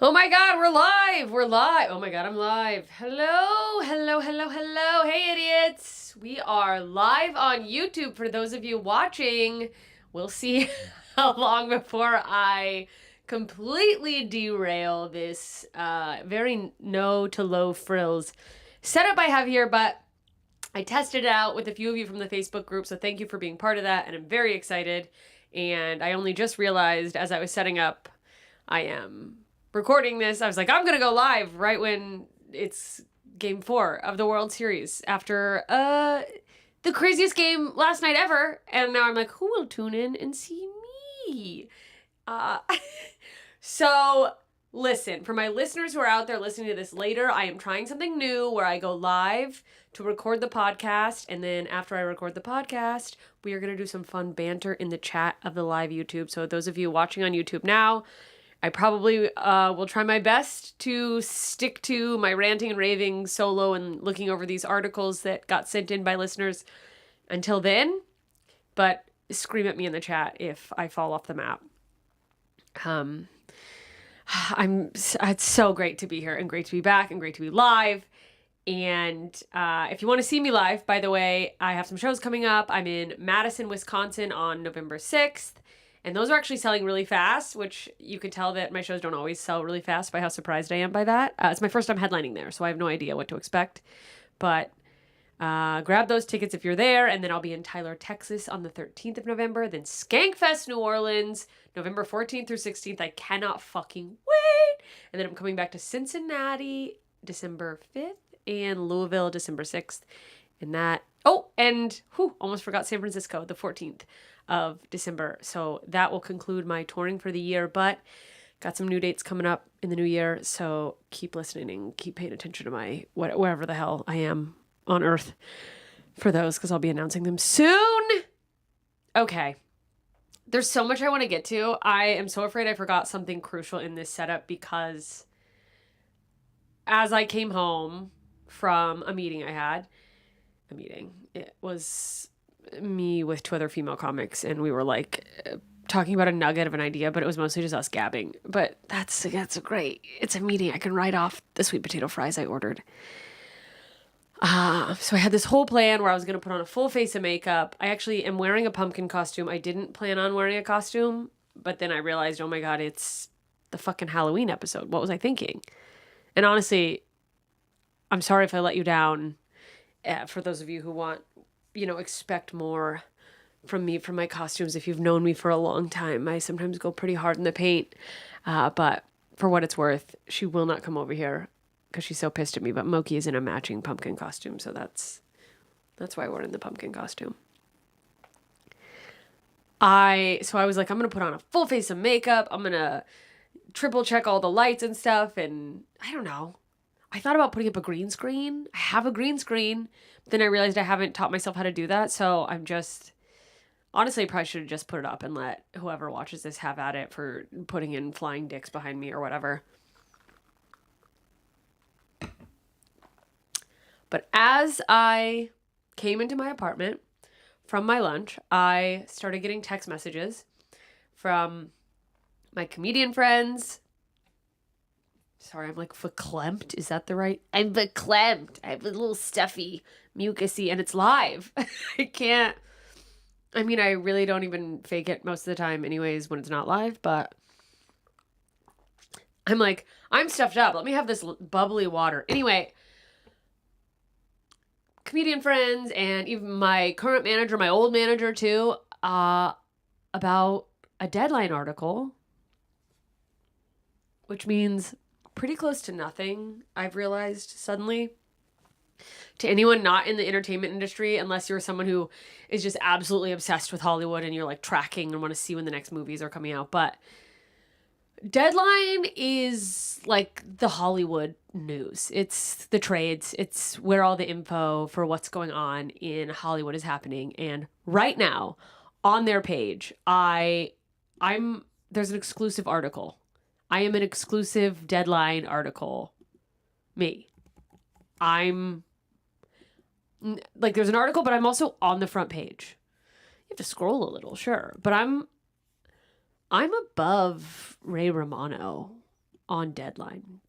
Oh my God, we're live. We're live. Oh my God, I'm live. Hello, hello, hello, hello. Hey, idiots. We are live on YouTube for those of you watching. We'll see how long before I completely derail this very no to low frills setup I have here, but I tested it out with a few of you from the Facebook group, so thank you for being part of that, and I'm very excited. And I only just realized as I was setting up, I am recording this. I was like, I'm gonna go live right when it's game 4 of the World Series after the craziest game last night ever. And now I'm like, who will tune in and see me? Uh, so listen, for my listeners who are out there listening to this later, I am trying something new where I go live to record the podcast, and then after I record the podcast, we are going to do some fun banter in the chat of the live YouTube. So those of you watching on YouTube now, I probably will try my best to stick to my ranting and raving solo and looking over these articles that got sent in by listeners until then, but scream at me in the chat if I fall off the map. It's so great to be here and great to be back and great to be live. And if you want to see me live, by the way, I have some shows coming up. I'm in Madison, Wisconsin on November 6th. And those are actually selling really fast, which you can tell that my shows don't always sell really fast by how surprised I am by that. It's my first time headlining there, so I have no idea what to expect. But grab those tickets if you're there. And then I'll be in Tyler, Texas on the 13th of November. Then Skankfest, New Orleans, November 14th through 16th. I cannot fucking wait. And then I'm coming back to Cincinnati December 5th and Louisville December 6th. And that, almost forgot San Francisco, the 14th of December. So that will conclude my touring for the year, but got some new dates coming up in the new year. So keep listening and keep paying attention to my, wherever the hell I am on earth for those, because I'll be announcing them soon. Okay. There's so much I want to get to. I am so afraid I forgot something crucial in this setup, because as I came home from a meeting I had, it was me with 2 other female comics, and we were like talking about a nugget of an idea, but it was mostly just us gabbing. But that's great. It's a meeting. I can write off the sweet potato fries I ordered. So I had this whole plan where I was going to put on a full face of makeup. I actually am wearing a pumpkin costume. I didn't plan on wearing a costume, but then I realized, oh my God, it's the fucking Halloween episode. What was I thinking? And honestly, I'm sorry if I let you down. For those of you who want, expect more from me, from my costumes. If you've known me for a long time, I sometimes go pretty hard in the paint. But for what it's worth, she will not come over here because she's so pissed at me. But Moki is in a matching pumpkin costume, so that's why we're in the pumpkin costume. I was like, I'm gonna put on a full face of makeup. I'm gonna triple check all the lights and stuff, and I don't know. I thought about putting up a green screen. I have a green screen. But then I realized I haven't taught myself how to do that. So I'm just, honestly, I probably should have just put it up and let whoever watches this have at it for putting in flying dicks behind me or whatever. But as I came into my apartment from my lunch, I started getting text messages from my comedian friends. Sorry, I'm like verklempt. Is that the right? I'm verklempt. I have a little stuffy, mucusy, and it's live. I really don't even fake it most of the time anyways when it's not live, but I'm like, I'm stuffed up. Let me have this bubbly water. Anyway, comedian friends and even my current manager, my old manager too, about a deadline article, which means pretty close to nothing, I've realized suddenly, to anyone not in the entertainment industry, unless you're someone who is just absolutely obsessed with Hollywood and you're like tracking and want to see when the next movies are coming out. But deadline is like the Hollywood news. It's the trades. It's where all the info for what's going on in Hollywood is happening. And right now on their page, there's an exclusive article. I am an exclusive deadline article. Me. I'm like, there's an article, but I'm also on the front page. You have to scroll a little, sure. But I'm above Ray Romano. on deadline.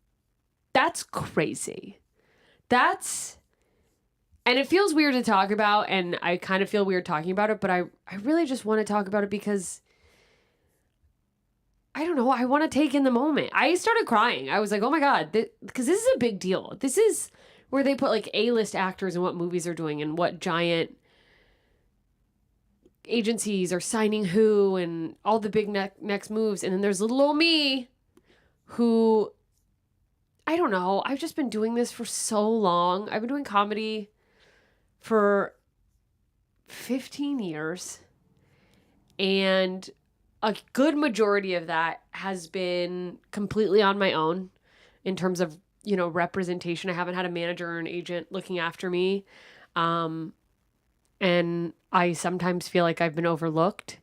That's crazy. And it feels weird to talk about, and I kind of feel weird talking about it, but I really just want to talk about it because, I don't know, I want to take in the moment. I started crying. I was like, oh my God, because this is a big deal. This is where they put like A-list actors and what movies are doing and what giant agencies are signing who and all the big next moves. And then there's little old me who, I don't know, I've just been doing this for so long. I've been doing comedy for 15 years, and a good majority of that has been completely on my own in terms of, representation. I haven't had a manager or an agent looking after me. And I sometimes feel like I've been overlooked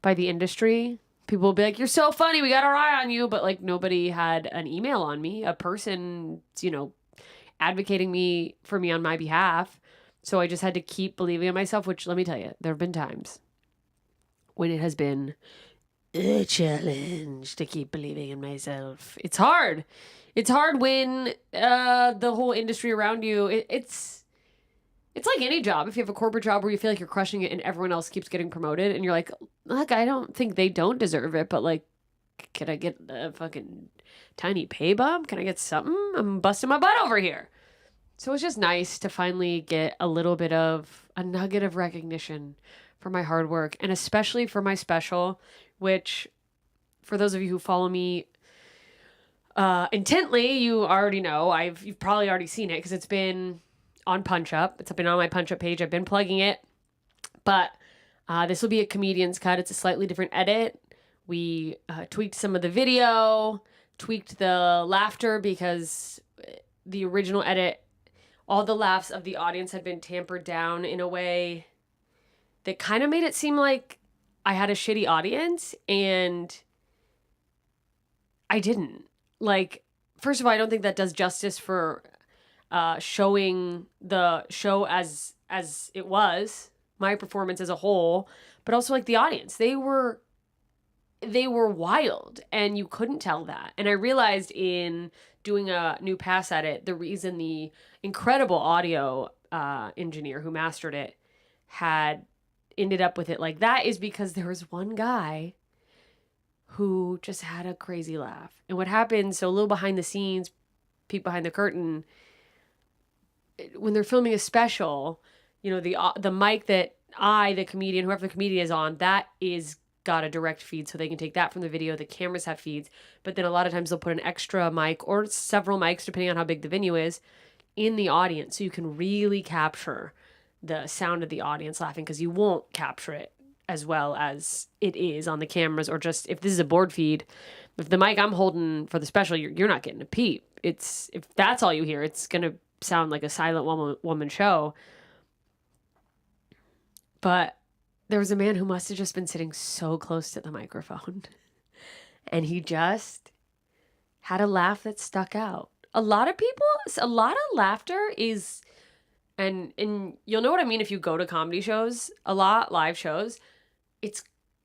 by the industry. People will be like, you're so funny, we got our eye on you. But like, nobody had an email on me, a person, advocating for me on my behalf. So I just had to keep believing in myself, which, let me tell you, there have been times when it has been a challenge to keep believing in myself. It's hard. It's hard when the whole industry around you, it's like any job. If you have a corporate job where you feel like you're crushing it and everyone else keeps getting promoted and you're like, look, I don't think they don't deserve it, but like, can I get a fucking tiny pay bump? Can I get something? I'm busting my butt over here. So it's just nice to finally get a little bit of a nugget of recognition for my hard work, and especially for my special, which for those of you who follow me intently, you already know. You've probably already seen it because it's been on Punch Up. It's been on my Punch Up page. I've been plugging it, but this will be a comedian's cut. It's a slightly different edit. We tweaked some of the video, tweaked the laughter because the original edit, all the laughs of the audience had been tampered down in a way that kind of made it seem like I had a shitty audience, and I didn't. Like, first of all, I don't think that does justice for showing the show as it was, my performance as a whole, but also like the audience. They were wild, and you couldn't tell that. And I realized in doing a new pass at it, the reason the incredible audio engineer who mastered it had ended up with it like that is because there was one guy who just had a crazy laugh. And what happened, so a little behind the scenes, peek behind the curtain, when they're filming a special, the mic that the comedian, whoever the comedian is on, that is got a direct feed, so they can take that from the video. The cameras have feeds, but then a lot of times they'll put an extra mic or several mics, depending on how big the venue is, in the audience, so you can really capture the sound of the audience laughing, because you won't capture it as well as it is on the cameras, or just if this is a board feed, if the mic I'm holding for the special, you're not getting a peep. If that's all you hear, it's gonna sound like a silent woman show. But there was a man who must have just been sitting so close to the microphone, and he just had a laugh that stuck out. A lot of laughter is, and you'll know what I mean if you go to comedy shows, live shows, it's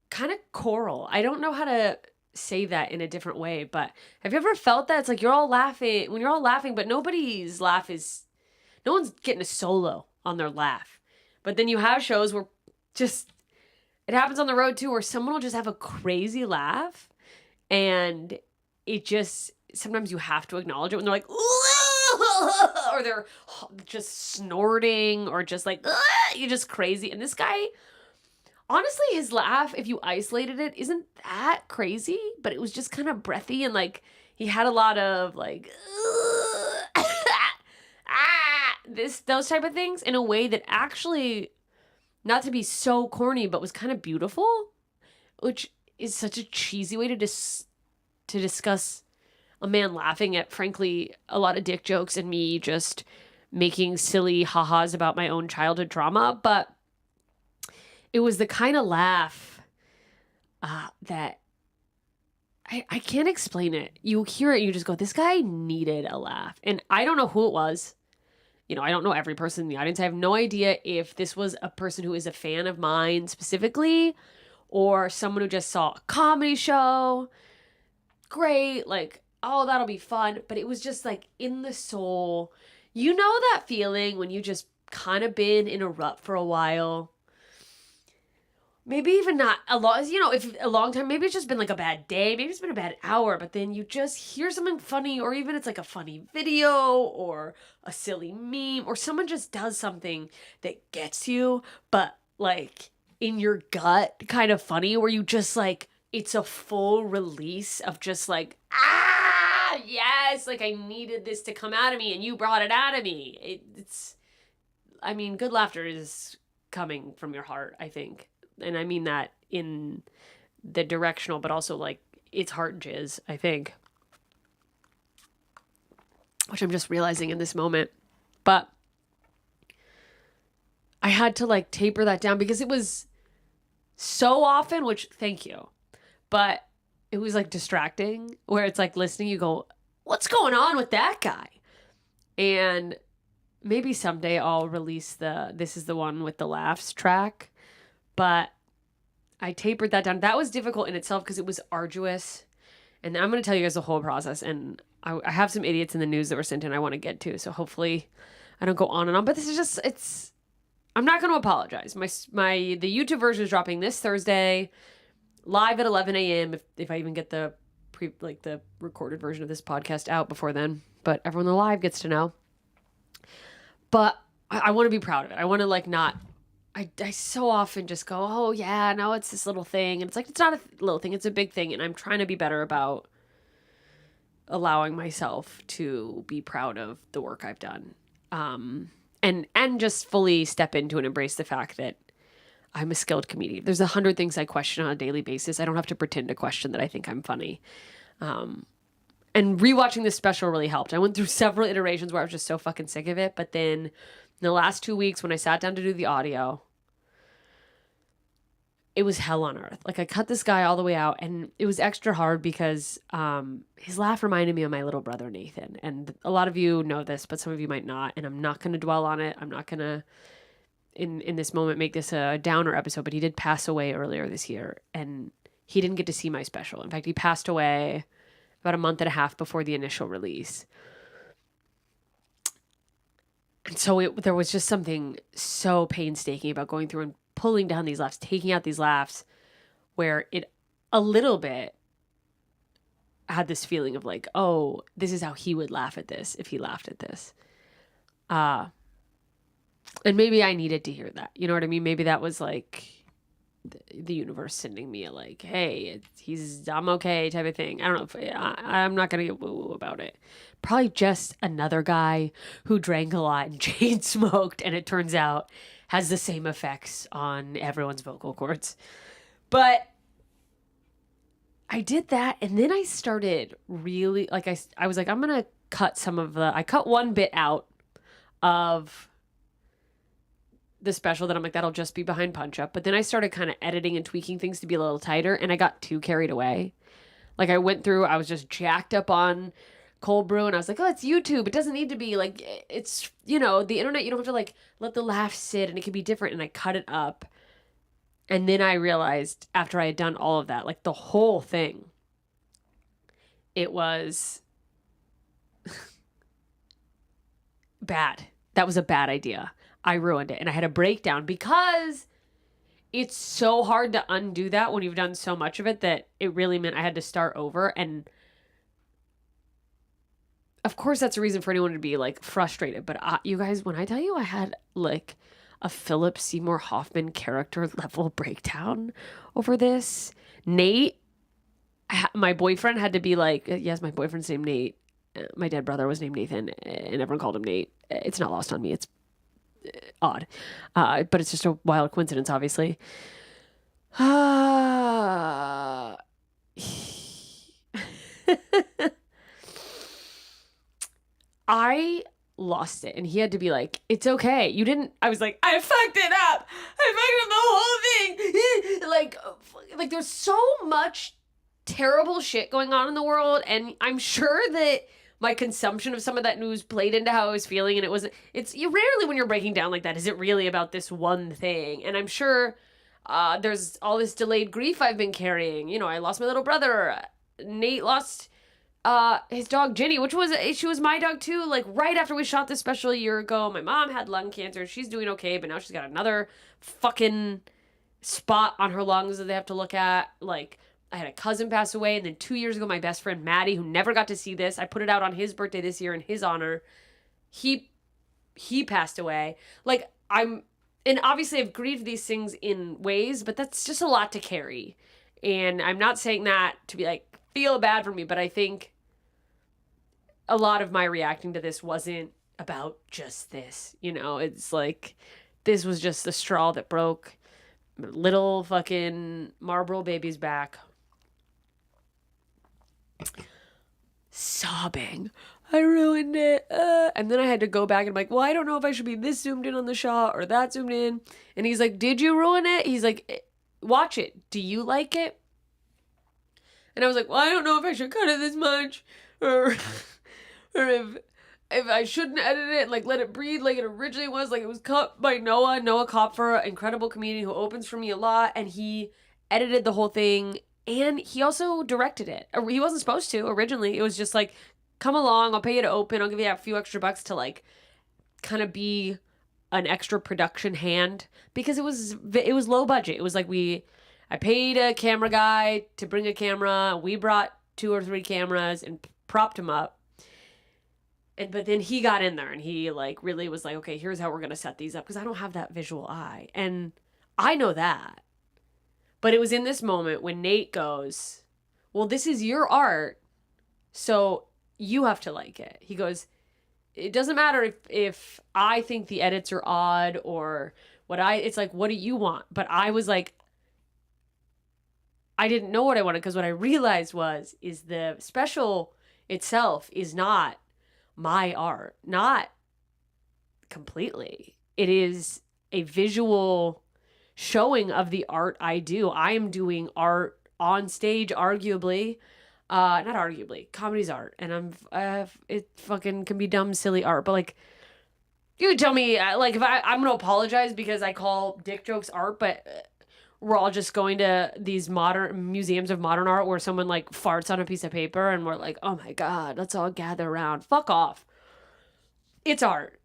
kind of choral. I don't know how to say that in a different way, but have you ever felt that? It's like you're all laughing, but no one's getting a solo on their laugh. But then you have shows where it happens on the road too, where someone will just have a crazy laugh, and it just, sometimes you have to acknowledge it when they're like, or they're just snorting, or just like, you're just crazy. And this guy, honestly, his laugh, if you isolated it, isn't that crazy, but it was just kind of breathy, and like he had a lot of like those type of things in a way that actually, not to be so corny, but was kind of beautiful, which is such a cheesy way to discuss a man laughing at, frankly, a lot of dick jokes and me just making silly ha-has about my own childhood trauma. But it was the kind of laugh that I can't explain it. You hear it, and you just go, this guy needed a laugh. And I don't know who it was. I don't know every person in the audience. I have no idea if this was a person who is a fan of mine specifically, or someone who just saw a comedy show. Great. Like, oh, that'll be fun. But it was just like in the soul. You know that feeling when you just kind of been in a rut for a while? Maybe even not a long, if a long time, maybe it's just been like a bad day, maybe it's been a bad hour, but then you just hear something funny, or even it's like a funny video or a silly meme, or someone just does something that gets you, but like in your gut, kind of funny, where you just like, it's a full release of just like, yes, like I needed this to come out of me and you brought it out of me. Good laughter is coming from your heart, I think. And I mean that in the directional, but also like it's heart jizz, I think. Which I'm just realizing in this moment. But I had to like taper that down because it was so often, which thank you. But it was like distracting where it's like listening, you go, what's going on with that guy? And maybe someday I'll release This Is the One with the Laughs track. But I tapered that down. That was difficult in itself because it was arduous. And I'm going to tell you guys the whole process. And I have some idiots in the news that were sent in I want to get to. So hopefully I don't go on and on. But this is just, I'm not going to apologize. The YouTube version is dropping this Thursday, live at 11 a.m. If I even get the recorded version of this podcast out before then. But everyone on the live gets to know. But I want to be proud of it. I want to like not... I so often just go, oh yeah, no, it's this little thing. And it's like, it's not a little thing, it's a big thing. And I'm trying to be better about allowing myself to be proud of the work I've done. And just fully step into and embrace the fact that I'm a skilled comedian. There's 100 things I question on a daily basis. I don't have to pretend to question that I think I'm funny. And rewatching this special really helped. I went through several iterations where I was just so fucking sick of it. But then in the last 2 weeks when I sat down to do the audio, it was hell on earth. Like I cut this guy all the way out and it was extra hard because his laugh reminded me of my little brother, Nathan. And a lot of you know this, but some of you might not. And I'm not going to dwell on it. I'm not going to, in this moment, make this a downer episode, but he did pass away earlier this year and he didn't get to see my special. In fact, he passed away about a month and a half before the initial release. And so there was just something so painstaking about going through and pulling down these laughs, taking out these laughs, where it a little bit had this feeling of like, oh, this is how he would laugh at this if he laughed at this. And maybe I needed to hear that. You know what I mean? Maybe that was like the universe sending me a like, hey, I'm okay type of thing. I don't know. I'm not going to get woo-woo about it. Probably just another guy who drank a lot and chain smoked, and it turns out has the same effects on everyone's vocal cords. But I did that, and then I started really, like, I was like, I'm going to cut I cut one bit out of the special that I'm like, that'll just be behind Punch Up. But then I started kind of editing and tweaking things to be a little tighter, and I got too carried away. Like I went through, I was just jacked up on cold brew, and I was like, oh, it's YouTube. It doesn't need to be like, it's, the internet, you don't have to like let the laugh sit, and it can be different. And I cut it up. And then I realized after I had done all of that, like the whole thing, it was bad. That was a bad idea. I ruined it. And I had a breakdown because it's so hard to undo that when you've done so much of it that it really meant I had to start over. And of course, that's a reason for anyone to be like frustrated. But you guys, when I tell you I had like a Philip Seymour Hoffman character level breakdown over this, Nate, my boyfriend had to be like, yes, my boyfriend's named Nate. My dead brother was named Nathan, and everyone called him Nate. It's not lost on me. It's odd. But it's just a wild coincidence, obviously. I lost it, and he had to be like, it's okay. You didn't. I was like, I fucked it up. I fucked up the whole thing. like there's so much terrible shit going on in the world, and I'm sure that my consumption of some of that news played into how I was feeling, and you rarely when you're breaking down like that, is it really about this one thing? And I'm sure there's all this delayed grief I've been carrying. I lost my little brother. Nate lost his dog Ginny, she was my dog too. Like right after we shot this special a year ago, my mom had lung cancer. She's doing okay, but now she's got another fucking spot on her lungs that they have to look at. Like I had a cousin pass away, and then 2 years ago, my best friend Maddie, who never got to see this, I put it out on his birthday this year in his honor. He passed away. Like and obviously I've grieved these things in ways, but that's just a lot to carry. And I'm not saying that to be like, feel bad for me, but I think a lot of my reacting to this wasn't about just this. You know, it's like, this was just the straw that broke little fucking Marlboro baby's back. Sobbing. I ruined it. And then I had to go back and I'm like, well, I don't know if I should be this zoomed in on the shot or that zoomed in. And he's like, did you ruin it? He's like, watch it. Do you like it? And I was like, well, I don't know if I should cut it this much or if I shouldn't edit it and like let it breathe like it originally was. Like it was cut by Noah Kopfer, incredible comedian who opens for me a lot. And he edited the whole thing and he also directed it. He wasn't supposed to originally. It was just like, come along, I'll pay you to open. I'll give you a few extra bucks to like kind of be an extra production hand because it was low budget. It was like I paid a camera guy to bring a camera. We brought 2 or 3 cameras and propped him up. But then he got in there and he like really was like, okay, here's how we're going to set these up because I don't have that visual eye. And I know that. But it was in this moment when Nate goes, well, this is your art. So you have to like it. He goes, it doesn't matter if I think the edits are odd or it's like, what do you want? But I was like, I didn't know what I wanted because what I realized is the special itself is not my art, not completely. It is a visual showing of the art I do. I am doing art on stage, arguably. Not arguably, comedy's art, and it fucking can be dumb, silly art, but like, you would tell me, like, if I'm gonna apologize because I call dick jokes art, but we're all just going to these modern museums of modern art where someone like farts on a piece of paper and we're like, oh my God, let's all gather around. Fuck off. It's art.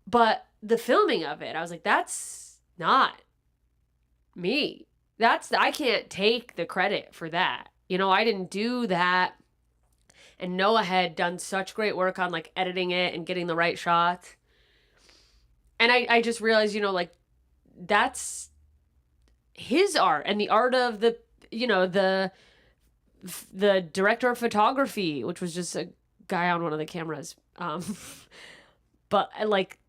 But the filming of it, I was like, that's not me. I can't take the credit for that. You know, I didn't do that. And Noah had done such great work on like editing it and getting the right shots. And I just realized, you know, like that's his art and the art of the, you know, the director of photography, which was just a guy on one of the cameras. But like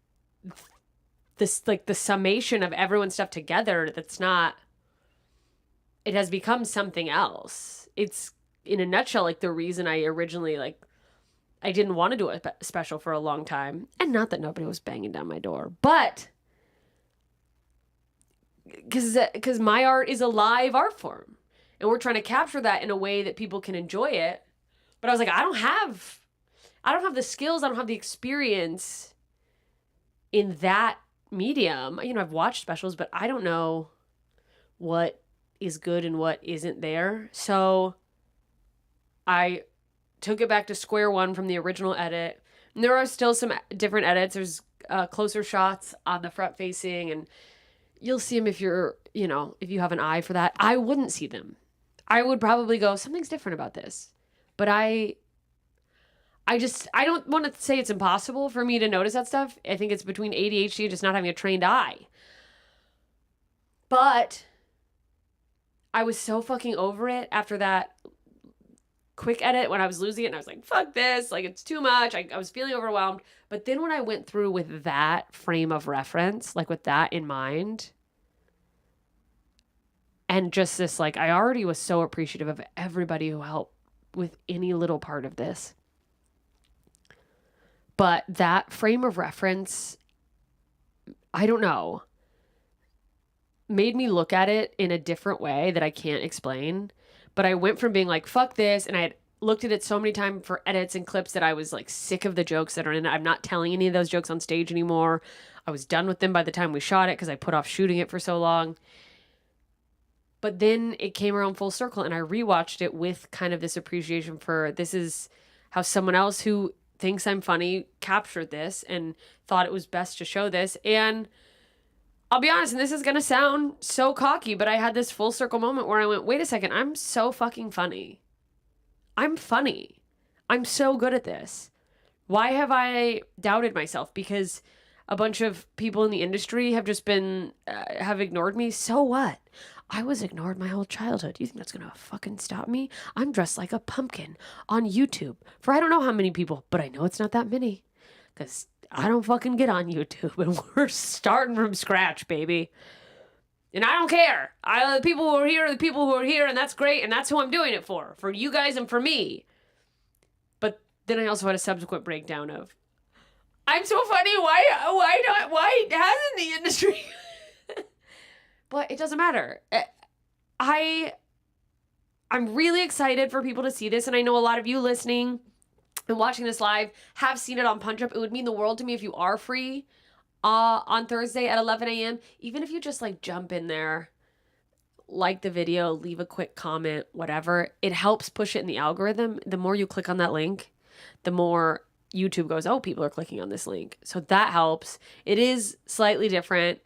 this, like the summation of everyone's stuff together, it has become something else. It's, in a nutshell, like the reason I originally, like, I didn't want to do a special for a long time. And not that nobody was banging down my door, but because my art is a live art form. And we're trying to capture that in a way that people can enjoy it. But I was like, I don't have the skills. I don't have the experience in that medium. You know, I've watched specials, but I don't know what is good and what isn't there. So I took it back to square one from the original edit. And there are still some different edits. There's closer shots on the front facing, and you'll see them if you're, you know, if you have an eye for that. I wouldn't see them. I would probably go, something's different about this. But I don't want to say it's impossible for me to notice that stuff. I think it's between ADHD and just not having a trained eye. But I was so fucking over it after that quick edit when I was losing it. And I was like, fuck this. Like, it's too much. I was feeling overwhelmed. But then when I went through with that frame of reference, like with that in mind, and just this, like, I already was so appreciative of everybody who helped with any little part of this. But that frame of reference, I don't know, made me look at it in a different way that I can't explain. But I went from being like, fuck this, and I had looked at it so many times for edits and clips that I was like sick of the jokes that are in it. I'm not telling any of those jokes on stage anymore. I was done with them by the time we shot it because I put off shooting it for so long. But then it came around full circle and I rewatched it with kind of this appreciation for this is how someone else who thinks I'm funny captured this and thought it was best to show this. And I'll be honest, and this is going to sound so cocky, but I had this full circle moment where I went, wait a second, I'm so fucking funny. I'm funny. I'm so good at this. Why have I doubted myself? Because a bunch of people in the industry have just been, have ignored me. So what? I was ignored my whole childhood. You think that's going to fucking stop me? I'm dressed like a pumpkin on YouTube for I don't know how many people, but I know it's not that many because I don't fucking get on YouTube and we're starting from scratch, baby. And I don't care. The people who are here are the people who are here, and that's great, and that's who I'm doing it for you guys and for me. But then I also had a subsequent breakdown of, I'm so funny, why hasn't the industry? But it doesn't matter. I'm really excited for people to see this, and I know a lot of you listening and watching this live have seen it on Punch Up. It would mean the world to me if you are free on Thursday at 11 a.m. Even if you just like jump in there, like the video, leave a quick comment, whatever. It helps push it in the algorithm. The more you click on that link, the more YouTube goes, oh, people are clicking on this link. So that helps. It is slightly different.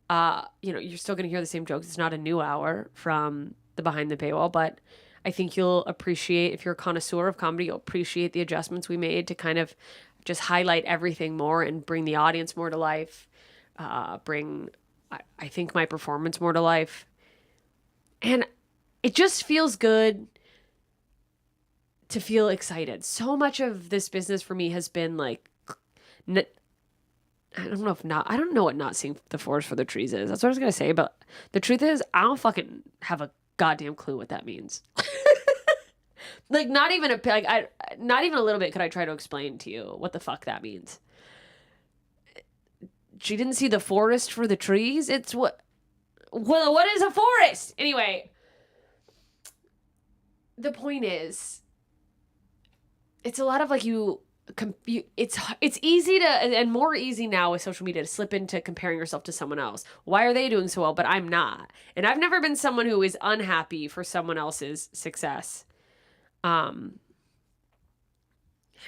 You're still going to hear the same jokes. It's not a new hour from the Behind the Paywall, but I think you'll appreciate, if you're a connoisseur of comedy, you'll appreciate the adjustments we made to kind of just highlight everything more and bring the audience more to life, bring, I think, my performance more to life. And it just feels good to feel excited. So much of this business for me has been like, I don't know what not seeing the forest for the trees is. That's what I was going to say. But the truth is, I don't fucking have a goddamn clue what that means. Like, not even a little bit could I try to explain to you what the fuck that means. She didn't see the forest for the trees? It's what is a forest? Anyway, the point is, it's a lot of like it's easy to, and more easy now with social media, to slip into comparing yourself to someone else. Why are they doing so well, but I'm not? And I've never been someone who is unhappy for someone else's success. Hang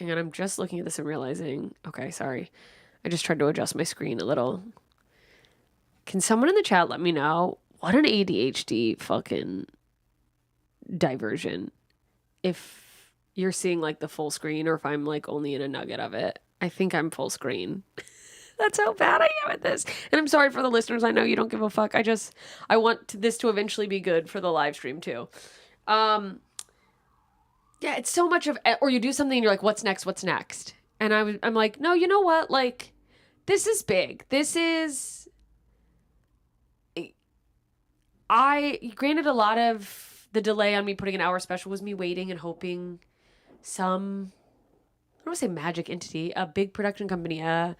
on, I'm just looking at this and realizing, okay, sorry. I just tried to adjust my screen a little. Can someone in the chat let me know what an ADHD fucking diversion, if you're seeing like the full screen or if I'm like only in a nugget of it? I think I'm full screen. That's how bad I am at this. And I'm sorry for the listeners. I know you don't give a fuck. I want this to eventually be good for the live stream too. Yeah, it's so much of, or you do something and you're like, what's next? What's next? And I'm like, no, you know what? Like, this is big. Granted, a lot of the delay on me putting an hour special was me waiting and hoping some, I don't want to say magic entity, a big production company, a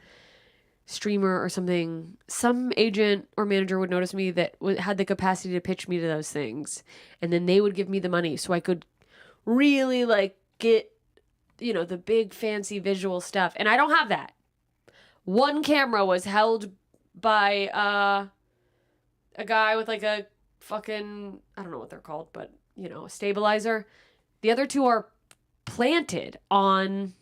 streamer or something, some agent or manager would notice me that had the capacity to pitch me to those things. And then they would give me the money so I could really like get, the big fancy visual stuff. And I don't have that. One camera was held by a guy with like a fucking, I don't know what they're called, but a stabilizer. The other two are planted on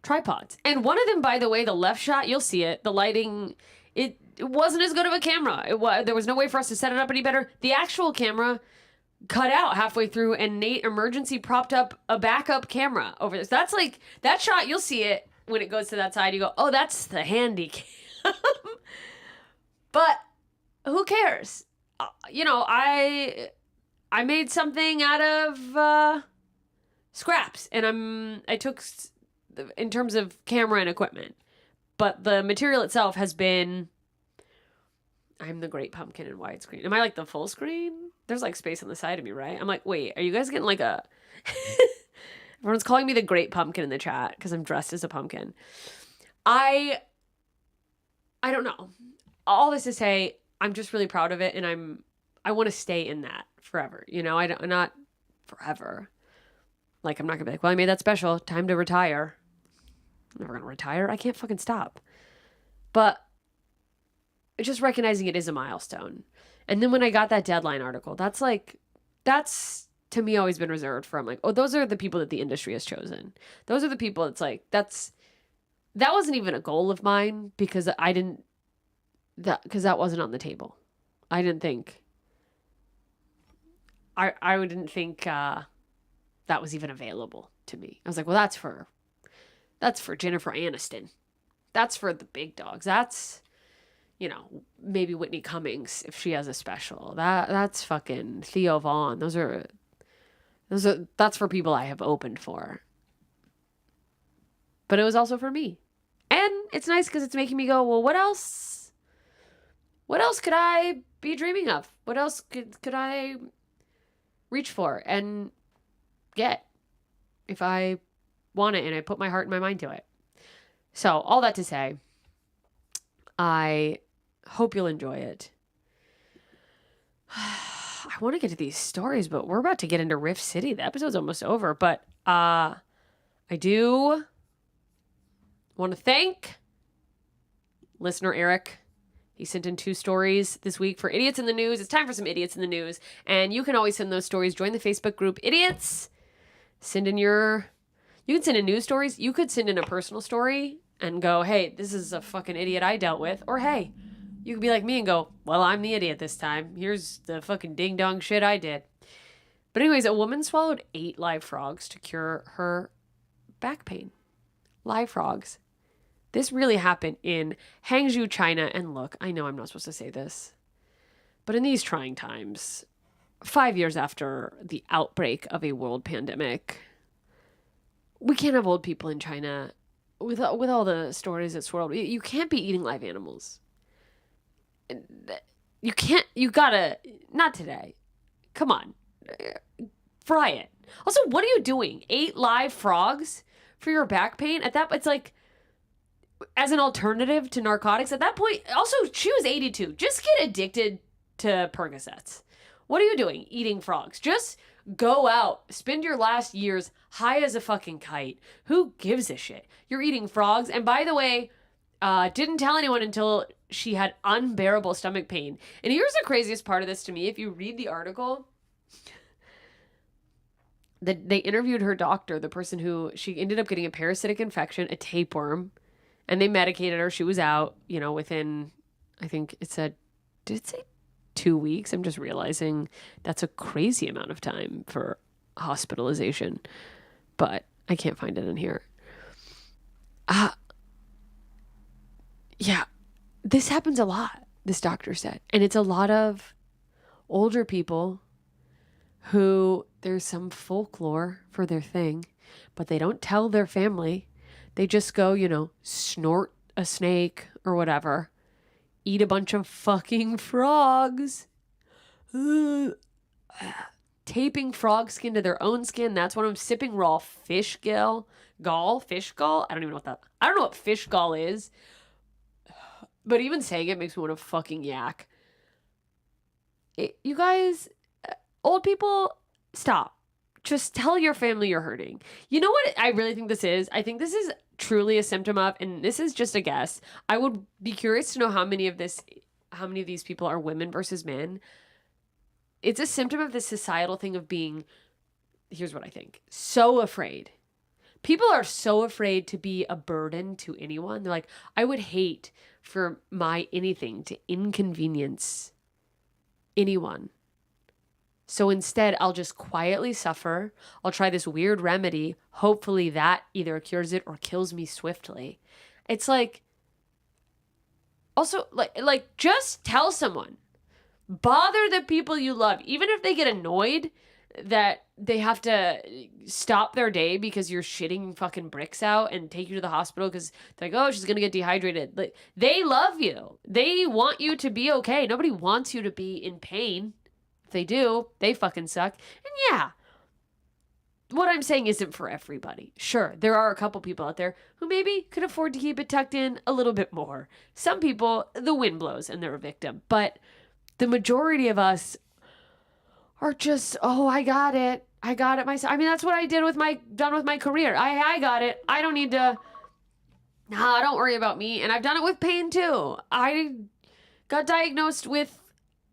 tripods. And one of them, by the way, the left shot, you'll see it, the lighting, it wasn't as good of a camera. There was no way for us to set it up any better. The actual camera cut out halfway through, and Nate emergency propped up a backup camera over this. That's like, that shot, you'll see it when it goes to that side. You go, oh, that's the handy cam. But who cares? I made something out of scraps, and I took in terms of camera and equipment, but the material itself has been, I'm the great pumpkin in widescreen. Am I like the full screen? There's like space on the side of me, right? I'm like, wait, are you guys getting like a... Everyone's calling me the great pumpkin in the chat because I'm dressed as a pumpkin. I don't know. All this to say, I'm just really proud of it, and I want to stay in that forever. I'm not forever. Like, I'm not gonna be like, well, I made that special, time to retire. I'm never gonna retire. I can't fucking stop. But just recognizing it is a milestone. And then when I got that Deadline article, that's to me always been reserved for, I'm like, oh, those are the people that the industry has chosen. Those are the people, it's like, that wasn't even a goal of mine because that wasn't on the table. I didn't think, I didn't think that was even available to me. I was like, well, that's for Jennifer Aniston. That's for the big dogs. That's, maybe Whitney Cummings if she has a special. That's fucking Theo Vaughn. That's for people I have opened for. But it was also for me. And it's nice because it's making me go, well, what else could I be dreaming of? What else could I reach for and get if I want it and I put my heart and my mind to it? So all that to say, I hope you'll enjoy it. I want to get to these stories, but we're about to get into Riff City. The episode's almost over, but I do want to thank listener Eric. He sent in 2 stories this week for Idiots in the News. It's time for some Idiots in the News, and you can always send those stories. Join the Facebook group Idiots. You can send in news stories. You could send in a personal story and go, hey, this is a fucking idiot I dealt with. Or, hey, you could be like me and go, well, I'm the idiot this time. Here's the fucking ding-dong shit I did. But anyways, a woman swallowed 8 live frogs to cure her back pain. Live frogs. This really happened in Hangzhou, China. And look, I know I'm not supposed to say this, but in these trying times, 5 years after the outbreak of a world pandemic, we can't have old people in China with all the stories that swirled. You can't be eating live animals. You gotta, not today. Come on. Fry it. Also, what are you doing? 8 live frogs for your back pain? At that, it's like, as an alternative to narcotics, at that point, also, she was 82. Just get addicted to Percocets. What are you doing? Eating frogs. Just go out. Spend your last years high as a fucking kite. Who gives a shit? You're eating frogs. And by the way, didn't tell anyone until she had unbearable stomach pain. And here's the craziest part of this to me. If you read the article, they interviewed her doctor, the person who she ended up getting a parasitic infection, a tapeworm, and they medicated her. She was out, within, I think it said, did it say 2 weeks? I'm just realizing that's a crazy amount of time for hospitalization, but I can't find it in here. Yeah, this happens a lot, this doctor said. And it's a lot of older people who there's some folklore for their thing, but they don't tell their family. They just go, snort a snake or whatever, eat a bunch of fucking frogs, taping frog skin to their own skin. That's one of them. Sipping raw fish fish gall. I don't know what fish gall is. But even saying it makes me want to fucking yak. You guys, old people, stop. Just tell your family you're hurting. You know what I really think this is? I think this is truly a symptom of, and this is just a guess. I would be curious to know how many of these people are women versus men. It's a symptom of this societal thing of being, here's what I think, so afraid. People are so afraid to be a burden to anyone. They're like, I would hate for my anything to inconvenience anyone. So instead, I'll just quietly suffer. I'll try this weird remedy. Hopefully that either cures it or kills me swiftly. It's like, also, like just tell someone. Bother the people you love. Even if they get annoyed that they have to stop their day because you're shitting fucking bricks out and take you to the hospital because they're like, oh, she's going to get dehydrated. Like, they love you. They want you to be okay. Nobody wants you to be in pain. If they do, they fucking suck. And yeah, what I'm saying isn't for everybody. Sure, there are a couple people out there who maybe could afford to keep it tucked in a little bit more. Some people, the wind blows and they're a victim. But the majority of us are just, oh, I got it myself. I mean, that's what I did with my career. I got it. I don't need to, don't worry about me. And I've done it with pain too. I got diagnosed with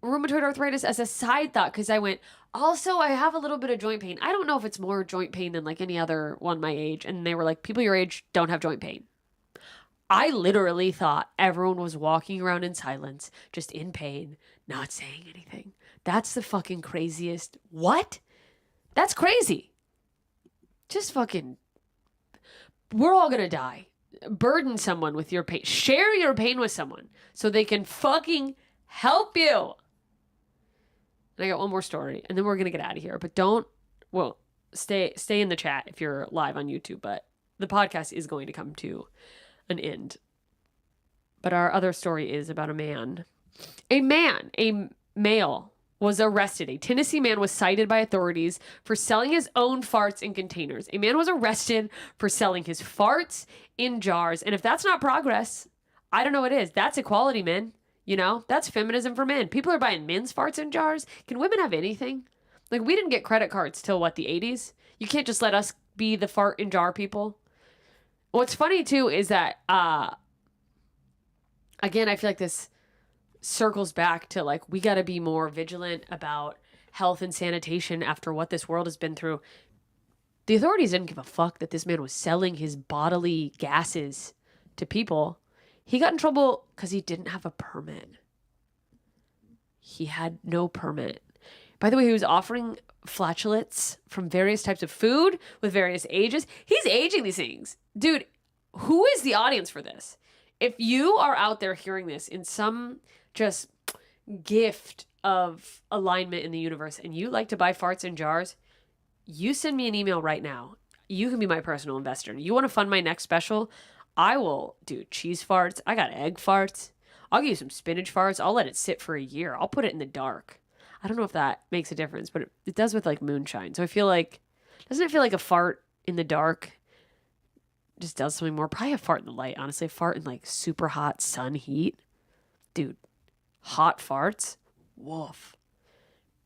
rheumatoid arthritis as a side thought because I went, also, I have a little bit of joint pain. I don't know if it's more joint pain than like any other one my age. And they were like, people your age don't have joint pain. I literally thought everyone was walking around in silence, just in pain, not saying anything. That's the fucking craziest. What? That's crazy. Just fucking, we're all gonna die. Burden someone with your pain. Share your pain with someone so they can fucking help you. And I got one more story, and then we're gonna get out of here. But stay in the chat if you're live on YouTube. But the podcast is going to come to an end. But our other story is about a man. A male was arrested. A Tennessee man was cited by authorities for selling his own farts in containers. A man was arrested for selling his farts in jars. And if that's not progress, I don't know what is. That's equality, men. You know, that's feminism for men. People are buying men's farts in jars. Can women have anything? Like, we didn't get credit cards till what, the 80s? You can't just let us be the fart in jar people. What's funny too is that, again, I feel like this circles back to like, we got to be more vigilant about health and sanitation after what this world has been through. The authorities didn't give a fuck that this man was selling his bodily gases to people. He got in trouble because he didn't have a permit. He had no permit. By the way, he was offering flatulence from various types of food with various ages. He's aging these things. Dude, who is the audience for this? If you are out there hearing this in some just gift of alignment in the universe and you like to buy farts in jars, you send me an email right now. You can be my personal investor. You want to fund my next special? I will do cheese farts. I got egg farts. I'll give you some spinach farts. I'll let it sit for a year. I'll put it in the dark. I don't know if that makes a difference, but it does with like moonshine. So I feel like, doesn't it feel like a fart in the dark just does something more? Probably a fart in the light, honestly. A fart in like super hot sun heat. Dude, hot farts? Woof.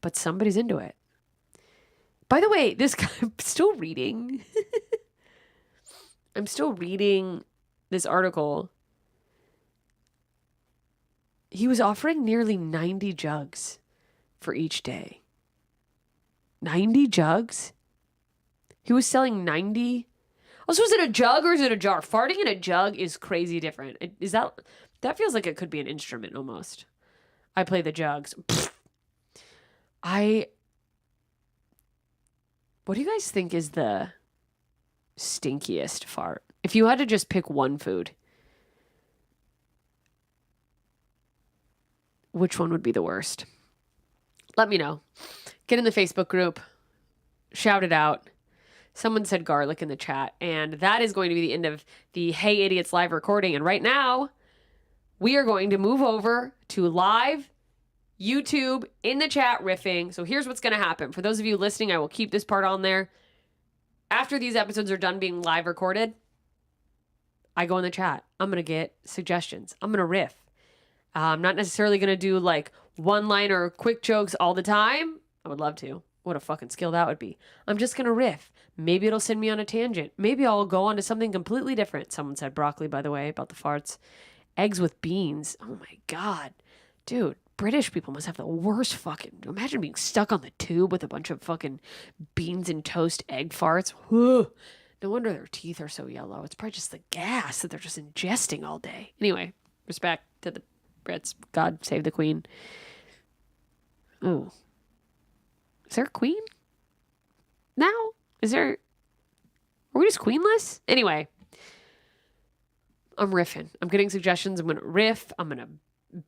But somebody's into it. By the way, this guy, I'm still reading. I'm still reading this article. He was offering nearly 90 jugs for each day. 90 jugs? He was selling 90. Also, is it a jug or is it a jar? Farting in a jug is crazy different. That feels like it could be an instrument almost. I play the jugs. What do you guys think is the stinkiest fart? If you had to just pick one food, which one would be the worst? Let me know. Get in the Facebook group. Shout it out. Someone said garlic in the chat. And that is going to be the end of the Hey Idiots live recording. And right now, we are going to move over to live YouTube in the chat riffing. So here's what's going to happen. For those of you listening, I will keep this part on there. After these episodes are done being live recorded, I go in the chat. I'm going to get suggestions. I'm going to riff. I'm not necessarily going to do like one-liner quick jokes all the time. I would love to. What a fucking skill that would be. I'm just going to riff. Maybe it'll send me on a tangent. Maybe I'll go on to something completely different. Someone said broccoli, by the way, about the farts. Eggs with beans. Oh my God. Dude, British people must have the worst fucking... Imagine being stuck on the tube with a bunch of fucking beans and toast egg farts. Whew. No wonder their teeth are so yellow. It's probably just the gas that they're just ingesting all day. Anyway, respect to the Brits. God save the Queen. Ooh. Is there a queen? Now? Are we just queenless? Anyway. I'm riffing. I'm getting suggestions. I'm going to riff. I'm going to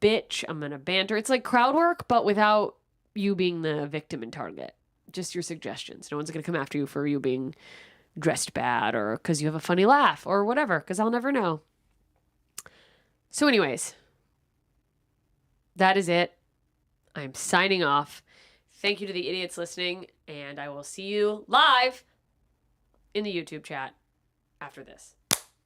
bitch. I'm going to banter. It's like crowd work, but without you being the victim and target. Just your suggestions. No one's going to come after you for you being dressed bad or because you have a funny laugh or whatever, because I'll never know. So anyways, that is it. I'm signing off. Thank you to the idiots listening, and I will see you live in the YouTube chat after this.